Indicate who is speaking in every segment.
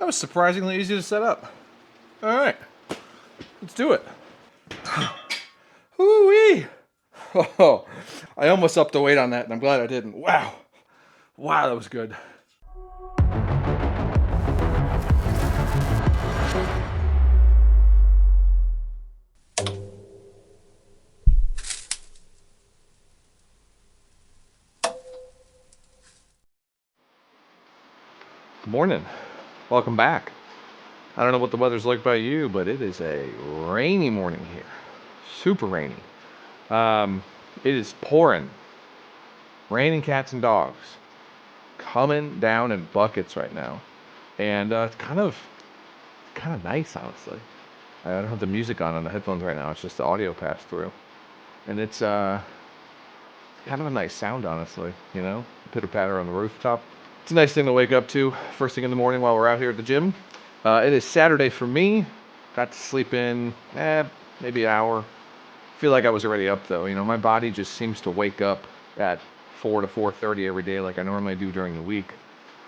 Speaker 1: That was surprisingly easy to set up. All right, let's do it. Woo-wee! Oh, I almost upped the weight on that, and I'm glad I didn't. Wow. Wow, that was good. Morning. Welcome back. I don't know what the weather's like by you, but it is a rainy morning here. Super rainy. It is pouring. Raining cats and dogs. Coming down in buckets right now. And it's kind of nice, honestly. I don't have the music on the headphones right now. It's just the audio pass through. And it's kind of a nice sound, honestly, you know? Pitter patter on the rooftop. It's a nice thing to wake up to first thing in the morning while we're out here at the gym. It is Saturday for me. Got to sleep in maybe an hour. Feel like I was already up though. You know, my body just seems to wake up at 4 to 4:30 every day like I normally do during the week.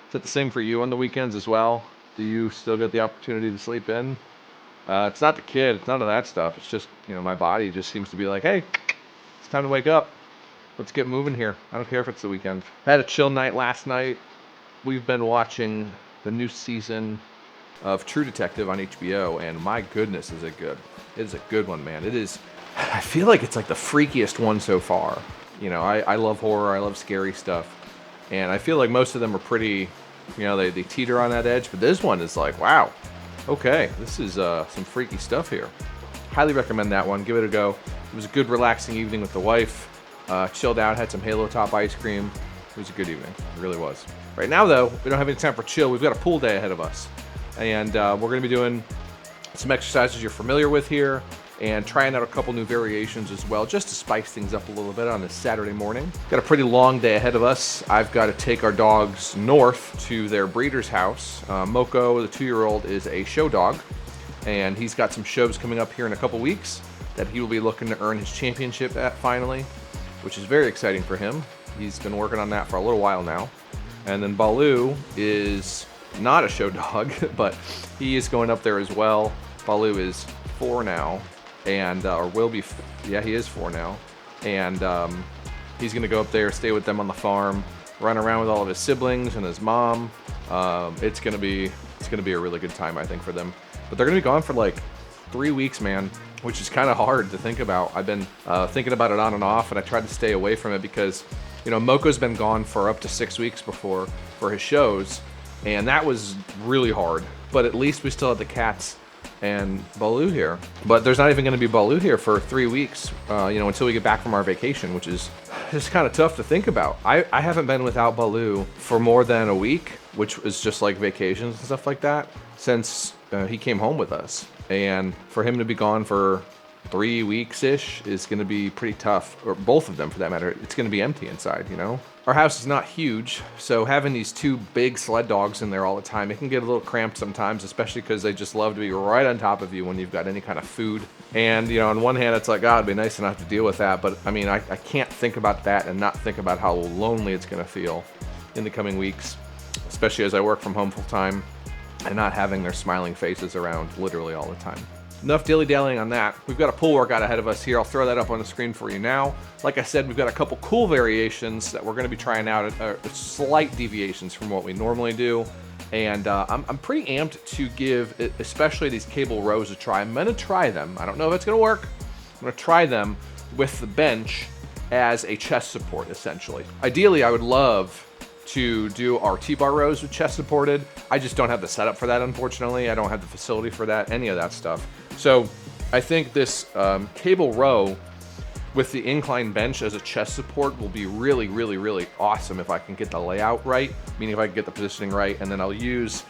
Speaker 1: Is that the same for you on the weekends as well? Do you still get the opportunity to sleep in? It's not the kid. It's none of that stuff. It's just, you know, my body just seems to be like, hey, it's time to wake up. Let's get moving here. I don't care if it's the weekend. I had a chill night last night. We've been watching the new season of True Detective on HBO, and my goodness, is it good. It is a good one, man. It is, I feel like it's like the freakiest one so far. You know, I love horror, I love scary stuff, and I feel like most of them are pretty, you know, they teeter on that edge, but this one is like, wow, okay, this is some freaky stuff here. Highly recommend that one. Give it a go. It was a good, relaxing evening with the wife. Chilled out, had some Halo Top ice cream. It was a good evening. It really was. Right now, though, we don't have any time for chill. We've got a pool day ahead of us. And we're going to be doing some exercises you're familiar with here and trying out a couple new variations as well, just to spice things up a little bit on this Saturday morning. Got a pretty long day ahead of us. I've got to take our dogs north to their breeder's house. Moko, the 2-year-old, is a show dog, and he's got some shows coming up here in a couple weeks that he will be looking to earn his championship at finally, which is very exciting for him. He's been working on that for a little while now. And then Baloo is not a show dog, but he is going up there as well. Baloo is 4 now, and or will be, yeah, he is 4 now. And he's gonna go up there, stay with them on the farm, run around with all of his siblings and his mom. It's gonna be a really good time, I think, for them. But they're gonna be gone for like 3 weeks, man, which is kind of hard to think about. I've been thinking about it on and off, and I tried to stay away from it because, you know, Moko's been gone for up to 6 weeks before for his shows, and that was really hard. But at least we still have the cats and Baloo here. But there's not even going to be Baloo here for 3 weeks, you know, until we get back from our vacation, which is just kind of tough to think about. I haven't been without Baloo for more than a week, which was just like vacations and stuff like that, since he came home with us. And for him to be gone for 3 weeks-ish is going to be pretty tough, or both of them for that matter. It's going to be empty inside, you know? Our house is not huge, so having these 2 big sled dogs in there all the time, it can get a little cramped sometimes, especially because they just love to be right on top of you when you've got any kind of food. And, you know, on one hand, it's like, God, it'd be nice enough to deal with that, but I mean, I can't think about that and not think about how lonely it's going to feel in the coming weeks, especially as I work from home full-time and not having their smiling faces around literally all the time. Enough dilly-dallying on that. We've got a pull workout ahead of us here. I'll throw that up on the screen for you now. Like I said, we've got a couple cool variations that we're going to be trying out, slight deviations from what we normally do. And I'm pretty amped to give, especially these cable rows, a try. I'm going to try them. I don't know if it's going to work. I'm going to try them with the bench as a chest support, essentially. Ideally, I would love to do our T-bar rows with chest supported. I just don't have the setup for that, unfortunately. I don't have the facility for that, any of that stuff. So I think this cable row with the incline bench as a chest support will be really, really, really awesome if I can get the layout right, meaning if I can get the positioning right, and then I will use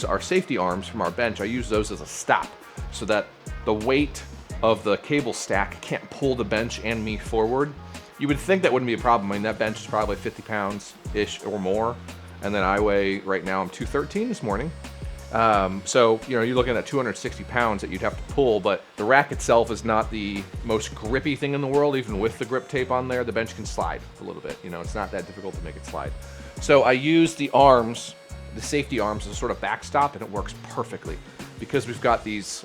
Speaker 1: our safety arms from our bench. I use those as a stop so that the weight of the cable stack can't pull the bench and me forward. You would think that wouldn't be a problem. I mean, that bench is probably 50 pounds-ish or more, and then I weigh, right now, I'm 213 this morning. So, you know, you're looking at 260 pounds that you'd have to pull, but the rack itself is not the most grippy thing in the world. Even with the grip tape on there, the bench can slide a little bit. You know, it's not that difficult to make it slide. So I use the arms the safety arms as a sort of backstop, and it works perfectly. Because we've got these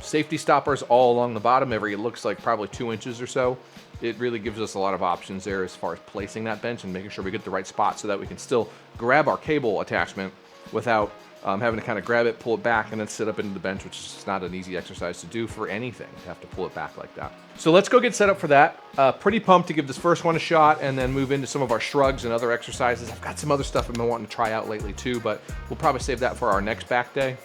Speaker 1: safety stoppers all along the bottom, it looks like probably 2 inches or so. It really gives us a lot of options there as far as placing that bench and making sure we get the right spot so that we can still grab our cable attachment without having to kind of grab it, pull it back, and then sit up into the bench, which is not an easy exercise to do for anything, to have to pull it back like that. So let's go get set up for that. Pretty pumped to give this first one a shot and then move into some of our shrugs and other exercises. I've got some other stuff I've been wanting to try out lately too, but we'll probably save that for our next back day.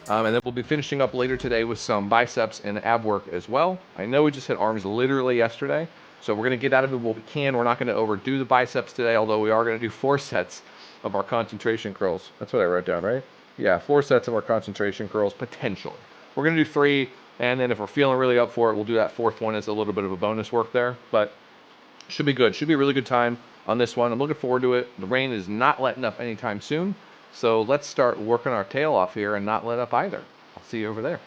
Speaker 1: And then we'll be finishing up later today with some biceps and ab work as well. I know we just hit arms literally yesterday, so we're going to get out of it what we can. We're not going to overdo the biceps today, although we are going to do 4 sets of our concentration curls. That's what I wrote down, right? Yeah, 4 sets of our concentration curls, potentially. We're going to do 3, and then if we're feeling really up for it, we'll do that 4th one as a little bit of a bonus work there. But should be good. Should be a really good time on this one. I'm looking forward to it. The rain is not letting up anytime soon. So let's start working our tail off here and not let up either. I'll see you over there.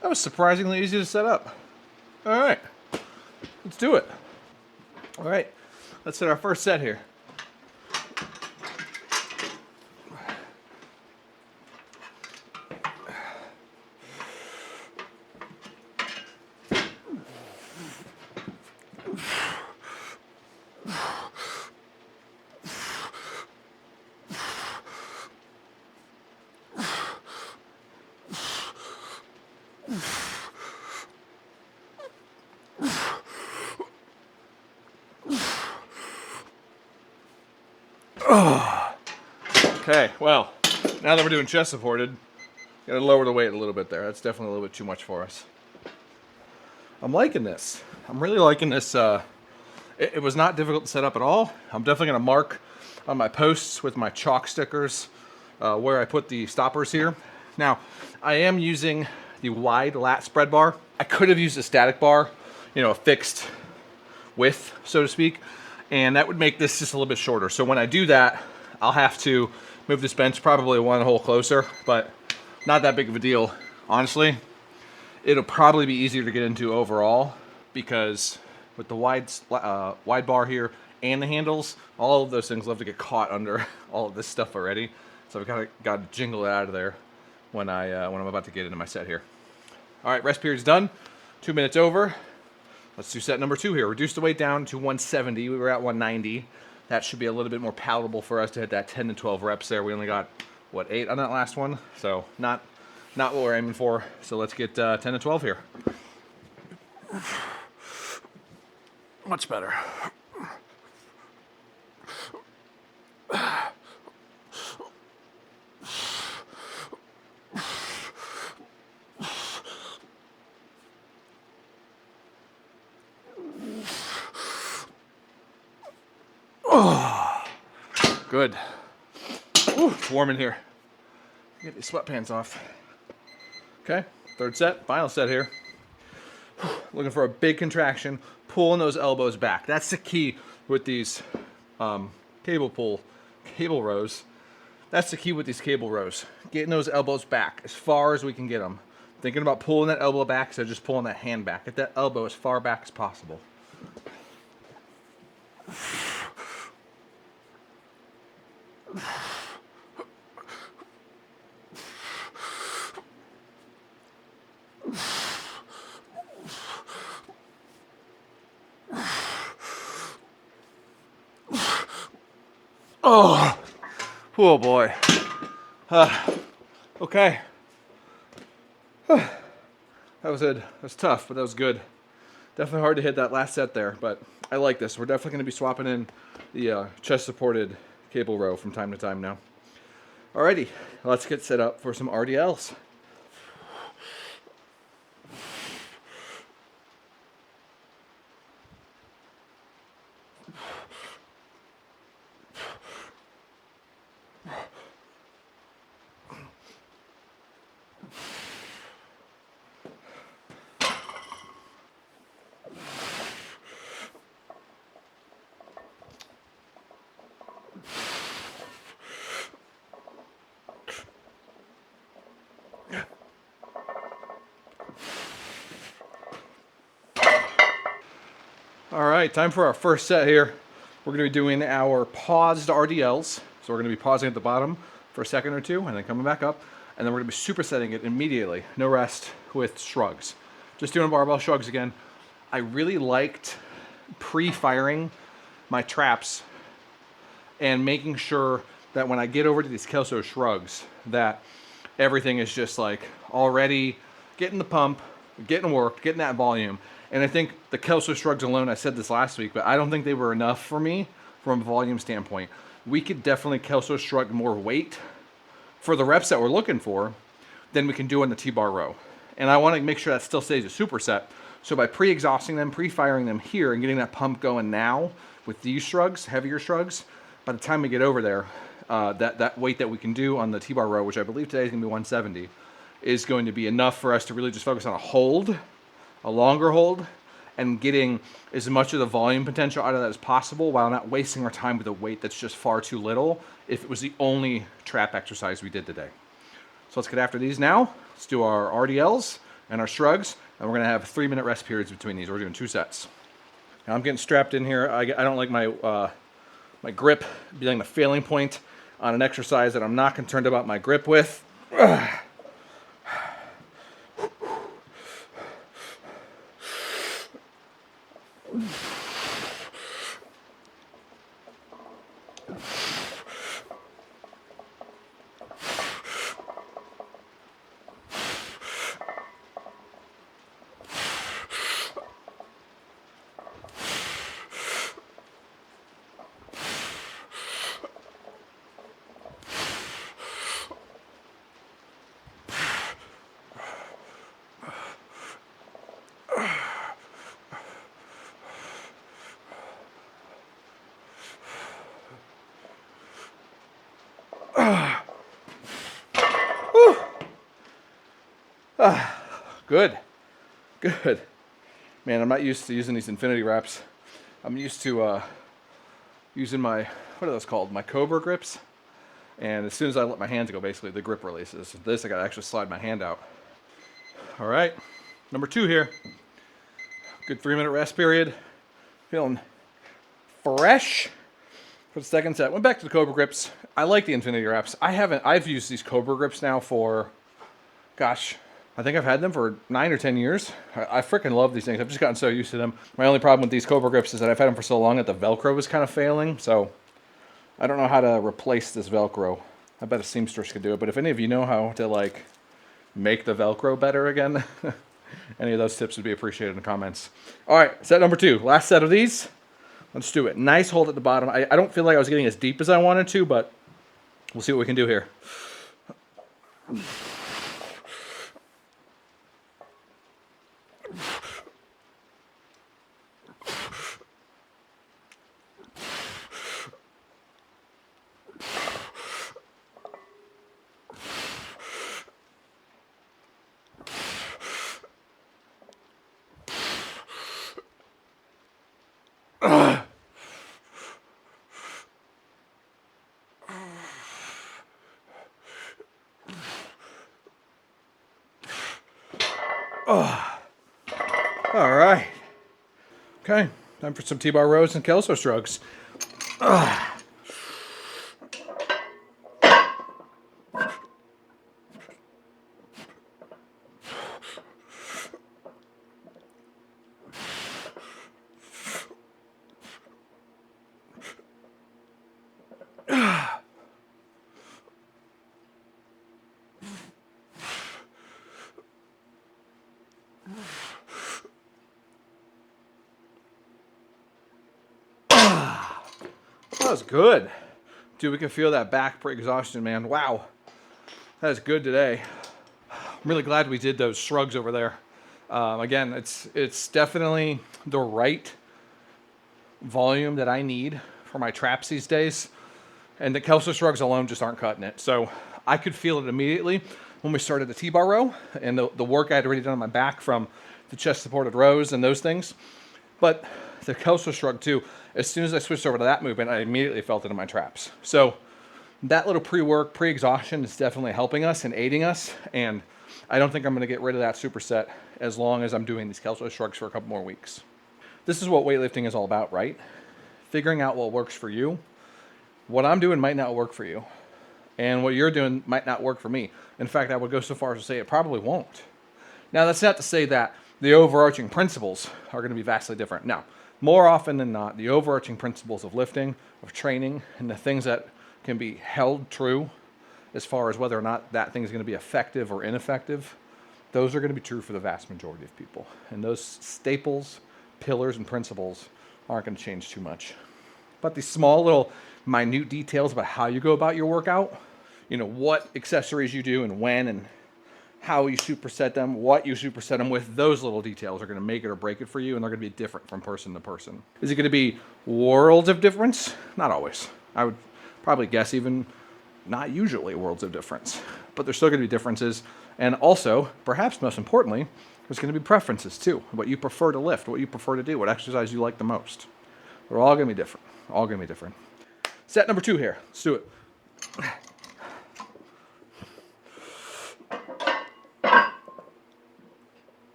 Speaker 1: That was surprisingly easy to set up. All right, let's do it. All right, let's hit our first set here. Okay, well, now that we're doing chest supported, gotta lower the weight a little bit there. That's definitely a little bit too much for us. I'm liking this. I'm really liking this. It was not difficult to set up at all. I'm definitely gonna mark on my posts with my chalk stickers where I put the stoppers here. Now, I am using the wide lat spread bar. I could have used a static bar, you know, a fixed width, so to speak, and that would make this just a little bit shorter. So when I do that, I'll have to move this bench probably 1 hole closer, but not that big of a deal. Honestly, it'll probably be easier to get into overall because with the wide bar here and the handles, all of those things love to get caught under all of this stuff already. So I've got to jingle it out of there when I'm about to get into my set here. All right, rest period's done. 2 minutes over. Let's do set number 2 here. Reduce the weight down to 170. We were at 190. That should be a little bit more palatable for us to hit that 10 to 12 reps there. We only got, what, 8 on that last one? So not what we're aiming for. So let's get 10 to 12 here. Much better. Oh, good. Ooh, it's warm in here. Get these sweatpants off. Okay, 3rd set, final set here. Looking for a big contraction, pulling those elbows back. That's the key with these cable rows. That's the key with these cable rows. Getting those elbows back as far as we can get them. Thinking about pulling that elbow back instead of just pulling that hand back. Get that elbow as far back as possible. Oh boy. Okay. That was it. That was tough, but that was good. Definitely hard to hit that last set there, but I like this. We're definitely going to be swapping in the chest-supported cable row from time to time now. Alrighty, let's get set up for some RDLs. All right, time for our first set here. We're going to be doing our paused RDLs. So we're going to be pausing at the bottom for a second or two and then coming back up. And then we're going to be supersetting it immediately, no rest, with shrugs. Just doing barbell shrugs again. I really liked pre-firing my traps and making sure that when I get over to these Kelso shrugs, that everything is just like already getting the pump, getting work, getting that volume. And I think the Kelso shrugs alone, I said this last week, but I don't think they were enough for me from a volume standpoint. We could definitely Kelso shrug more weight for the reps that we're looking for than we can do on the T-bar row. And I want to make sure that still stays a superset. So by pre-exhausting them, pre-firing them here, and getting that pump going now with these shrugs, heavier shrugs, by the time we get over there, that weight that we can do on the T-bar row, which I believe today is going to be 170, is going to be enough for us to really just focus on a hold, a longer hold, and getting as much of the volume potential out of that as possible while not wasting our time with a weight that's just far too little if it was the only trap exercise we did today. So let's get after these now. Let's do our RDLs and our shrugs, and we're going to have 3-minute rest periods between these. We're doing 2 sets. Now I'm getting strapped in here. I don't like my my grip being the failing point on an exercise that I'm not concerned about my grip with. Good. Good. Man, I'm not used to using these infinity wraps. I'm used to using my, what are those called? My Cobra grips. And as soon as I let my hands go, basically the grip releases. This, I gotta actually slide my hand out. All right, number 2 here. Good 3-minute rest period. Feeling fresh for the second set. Went back to the Cobra grips. I like the infinity wraps. I've used these Cobra grips now for, gosh, I think I've had them for 9 or 10 years. I freaking love these things. I've just gotten so used to them. My only problem with these Cobra grips is that I've had them for so long that the Velcro was kind of failing. So I don't know how to replace this Velcro. I bet a seamstress could do it. But if any of you know how to like make the Velcro better again, any of those tips would be appreciated in the comments. All right, set number 2. Last set of these. Let's do it. Nice hold at the bottom. I don't feel like I was getting as deep as I wanted to, but we'll see what we can do here. All right. Okay, time for some T-bar rows and Kelso shrugs. That was good. Dude, we can feel that back pre-exhaustion, man. Wow. That is good today. I'm really glad we did those shrugs over there. Again, it's definitely the right volume that I need for my traps these days. And the Kelso shrugs alone just aren't cutting it. So I could feel it immediately when we started the T-bar row and the work I had already done on my back from the chest supported rows and those things. But the Kelso shrug too, as soon as I switched over to that movement, I immediately felt it in my traps. So that little pre-work, pre-exhaustion is definitely helping us and aiding us. And I don't think I'm going to get rid of that superset as long as I'm doing these Kelso shrugs for a couple more weeks. This is what weightlifting is all about, right? Figuring out what works for you. What I'm doing might not work for you. And what you're doing might not work for me. In fact, I would go so far as to say it probably won't. Now, that's not to say that the overarching principles are going to be vastly different. Now, more often than not, the overarching principles of lifting, of training, and the things that can be held true as far as whether or not that thing is going to be effective or ineffective, those are going to be true for the vast majority of people. And those staples, pillars, and principles aren't going to change too much. But these small little minute details about how you go about your workout, what accessories you do and when and how you superset them, what you superset them with, those little details are going to make it or break it for you, and they're going to be different from person to person. Is it going to be worlds of difference? Not always. I would probably guess even not usually worlds of difference, but there's still going to be differences. And also, perhaps most importantly, there's going to be preferences too. What you prefer to lift, what you prefer to do, what exercise you like the most. They're all going to be different. All going to be different. Set number 2 here. Let's do it.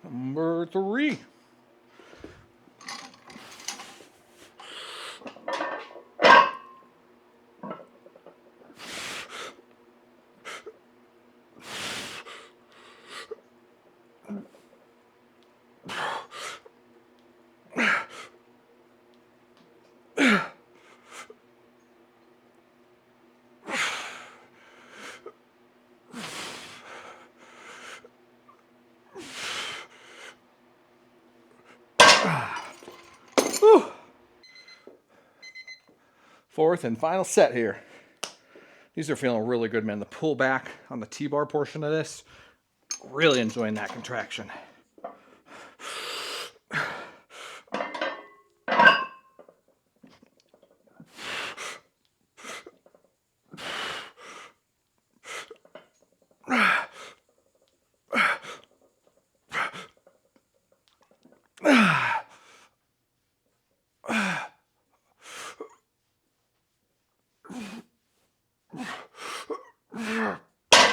Speaker 1: Number 3. Fourth and final set here. These are feeling really good, man. The pull back on the T-bar portion of this, really enjoying that contraction.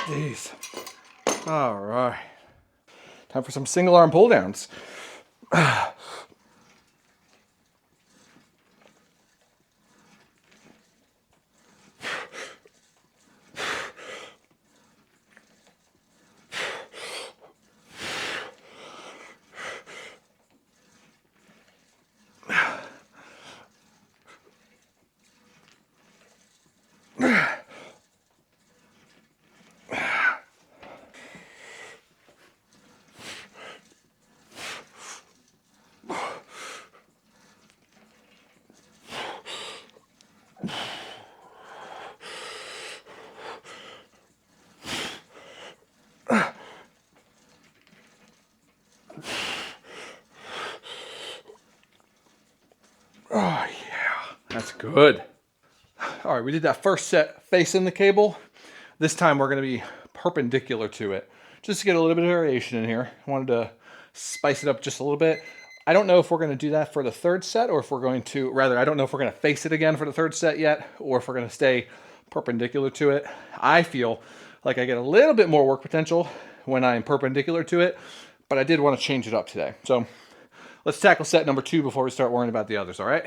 Speaker 1: Jeez. All right. Time for some single arm pull downs. Oh, yeah, that's good. All right, we did that first set facing the cable. This time we're going to be perpendicular to it, just to get a little bit of variation in here. I wanted to spice it up just a little bit. I don't know if we're going to do that for the third set, or if we're going to, rather, I don't know if we're going to face it again for the third set yet, or if we're going to stay perpendicular to it. I feel like I get a little bit more work potential when I'm perpendicular to it, but I did want to change it up today. So let's tackle set number 2 before we start worrying about the others, all right?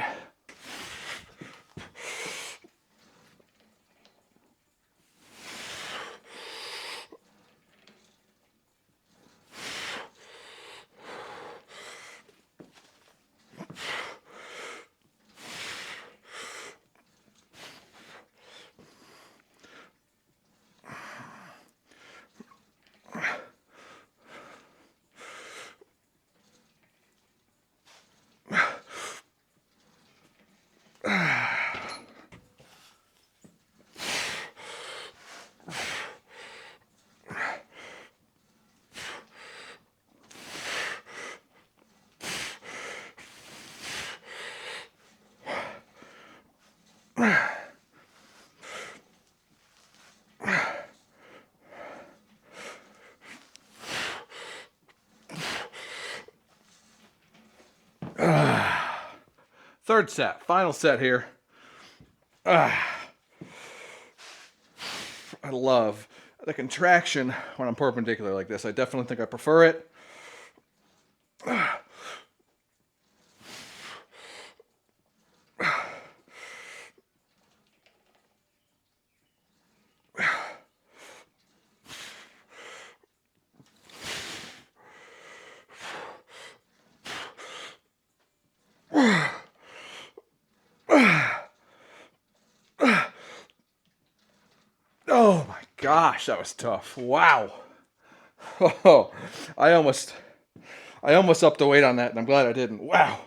Speaker 1: Third set, final set here. I love the contraction when I'm perpendicular like this. I definitely think I prefer it. Oh my gosh, that was tough. Wow. Oh, I almost upped the weight on that, and I'm glad I didn't. Wow.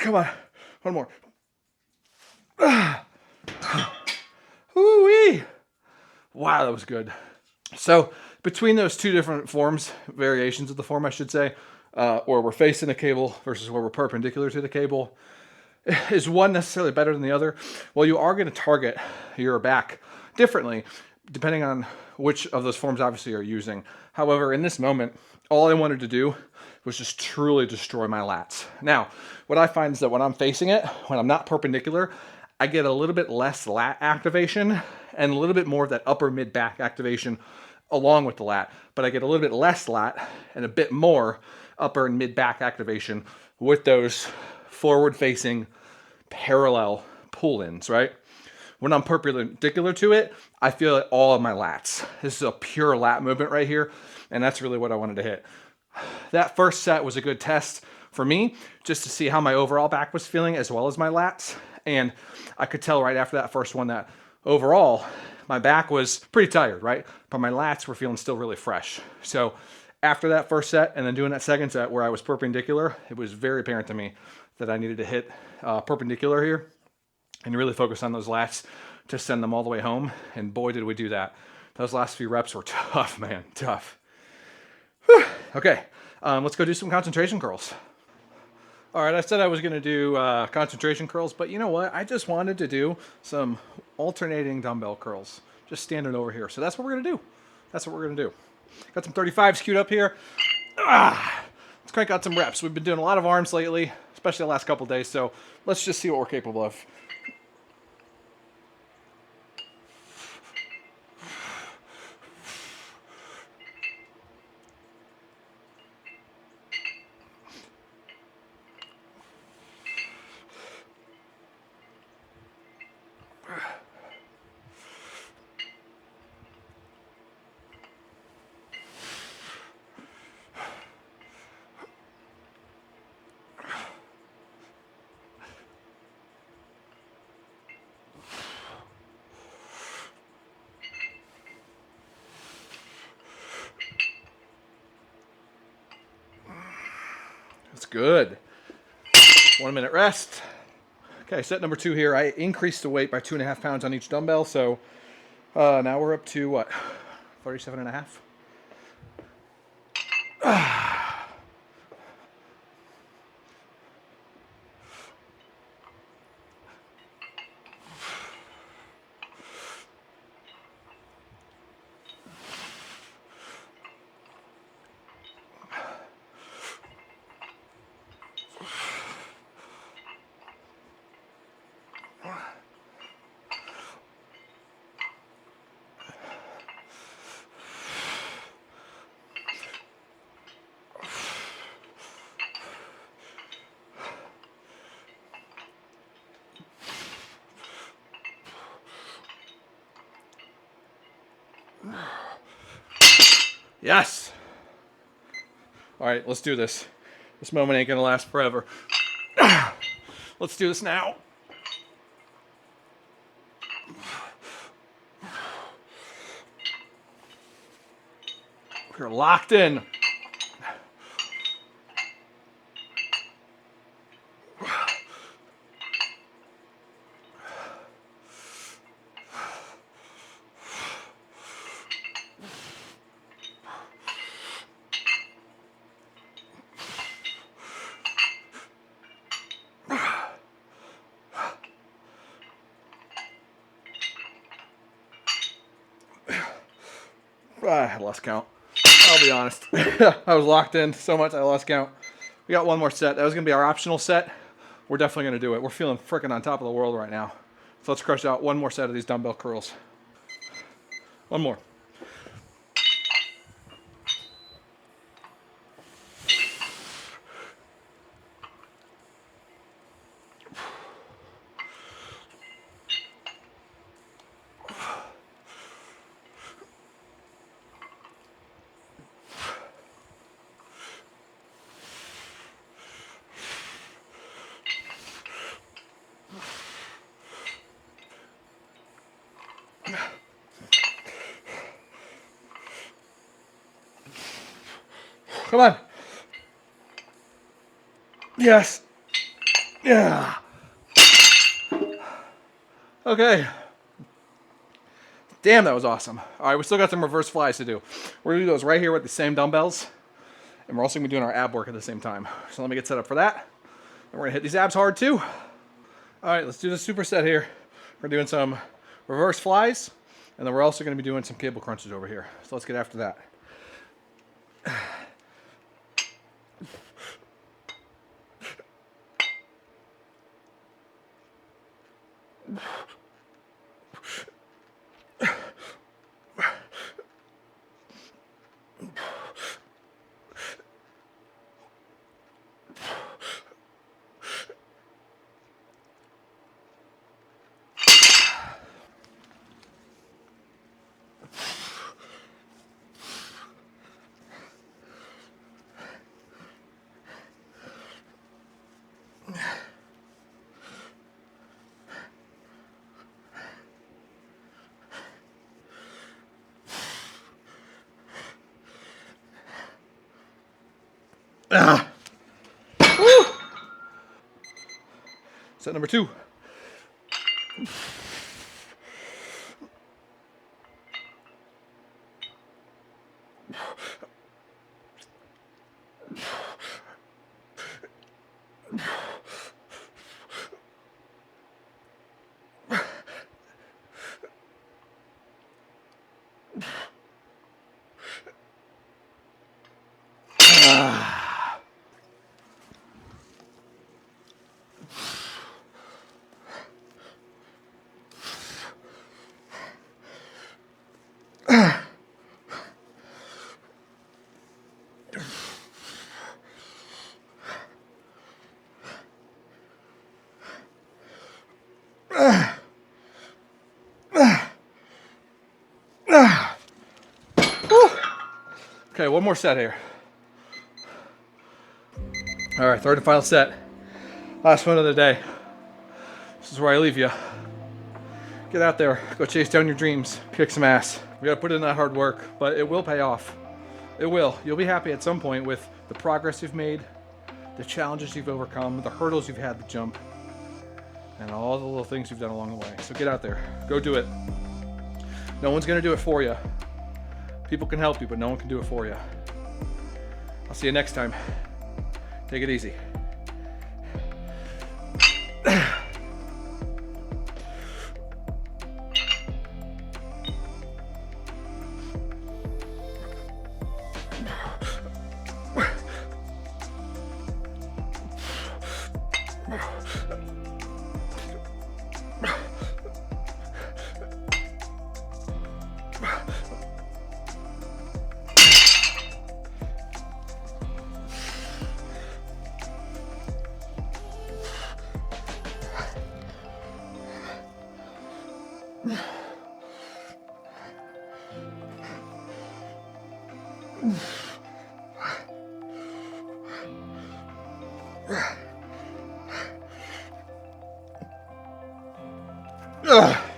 Speaker 1: Come on, one more. Woo-wee. Wow, that was good. So between those two different forms, variations of the form, I should say, where we're facing the cable versus where we're perpendicular to the cable, is one necessarily better than the other? Well, you are going to target your back differently depending on which of those forms obviously you're using. However, in this moment, all I wanted to do was just truly destroy my lats. Now, what I find is that when I'm facing it, when I'm not perpendicular, I get a little bit less lat activation and a little bit more of that upper mid back activation along with the lat, but I get a little bit less lat and a bit more upper and mid back activation with those forward facing parallel pull-ins, right? When I'm perpendicular to it, I feel it all in my lats. This is a pure lat movement right here, and that's really what I wanted to hit. That first set was a good test for me, just to see how my overall back was feeling as well as my lats. And I could tell right after that first one that overall, my back was pretty tired, right? But my lats were feeling still really fresh. So after that first set and then doing that second set where I was perpendicular, it was very apparent to me that I needed to hit perpendicular here and really focus on those lats to send them all the way home. And boy, did we do that. Those last few reps were tough, man, tough. Whew. Okay, let's go do some concentration curls. All right, I said I was gonna do concentration curls, but you know what? I just wanted to do some alternating dumbbell curls, just standing over here. So that's what we're gonna do. That's what we're gonna do. Got some 35s queued up here. Let's crank out some reps. We've been doing a lot of arms lately, especially the last couple days, so let's just see what we're capable of. That's good. 1 minute rest. Okay, set number 2 here. I increased the weight by 2.5 pounds on each dumbbell, so now we're up to what, 37.5? Yes. All right, let's do this. This moment ain't gonna last forever. Let's do this now. We're locked in.
Speaker 2: I lost count. I'll be honest. I was locked in so much I lost count. We got one more set. That was going to be our optional set. We're definitely going to do it. We're feeling freaking on top of the world right now. So let's crush out one more set of these dumbbell curls. One more. Come on. Yes. Yeah. Okay. Damn, that was awesome. All right, we still got some reverse flies to do. We're going to do those right here with the same dumbbells. And we're also going to be doing our ab work at the same time. So let me get set up for that. And we're going to hit these abs hard too. All right, let's do the superset here. We're doing some reverse flies. And then we're also going to be doing some cable crunches over here. So let's get after that. Ah. Woo. Set number 2. Okay, one more set here. All right, third and final set. Last one of the day. This is where I leave you. Get out there, go chase down your dreams, kick some ass. We gotta put in that hard work, but it will pay off. It will. You'll be happy at some point with the progress you've made, the challenges you've overcome, the hurdles you've had to jump, and all the little things you've done along the way. So get out there, go do it. No one's gonna do it for you. People can help you, but no one can do it for you. I'll see you next time. Take it easy. Ugh.